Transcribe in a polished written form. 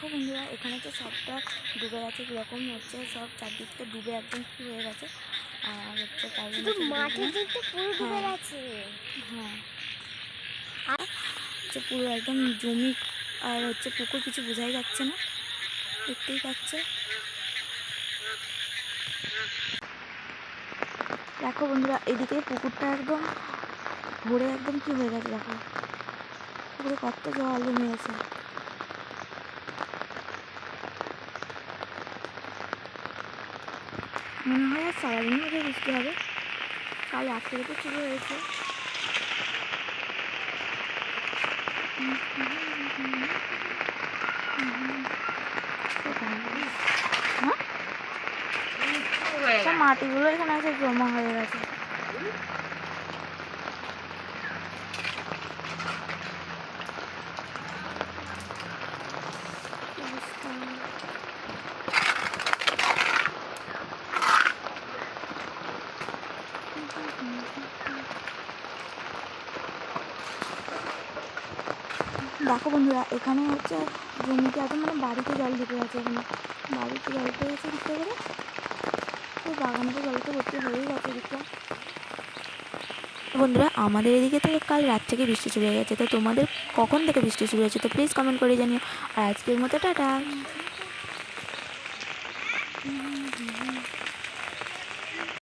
দেখো বন্ধুরা, এখানে তো সবটা ডুবে গেছে। কীরকম হচ্ছে, সব চারদিকটা ডুবে একদম কি হয়ে গেছে। আর হচ্ছে তাই মাঠের দিকটা পুরো ডুবে গেছে। হ্যাঁ, আর হচ্ছে পুরো একদম জমি আর হচ্ছে পুকুর, কিছু বোঝাই যাচ্ছে না, দেখতেই পাচ্ছে। দেখো বন্ধুরা, এদিকে পুকুরটা একদম ভরে একদম কি হয়ে গেছে। দেখো পুকুরে কত জল জমে গেছে। মনে হয় আর সারাদিনই মধ্যে বৃষ্টি হবে। কাল রাত থেকে তো শুরু হয়েছে। সব মাটিগুলো এখানে আছে, জমা হয়ে গেছে। দেখো বন্ধুরা, এখানে হচ্ছে জমিতে একদম বাড়িতে জল ঢুকে গেছে। এখানে বাড়িতে জল ঢুকে গেছে দিকটা করে, তো বাগানটা জলটা ভর্তি হয়েই গেছে দিকটা। বন্ধুরা, আমাদের এদিকে তো কাল রাত থেকে বৃষ্টি শুরু হয়ে গেছে। তো তোমাদের কখন থেকে বৃষ্টি শুরু হয়েছে তো প্লিজ কমেন্ট করে জানিও। আর আজকের মতো টাটা।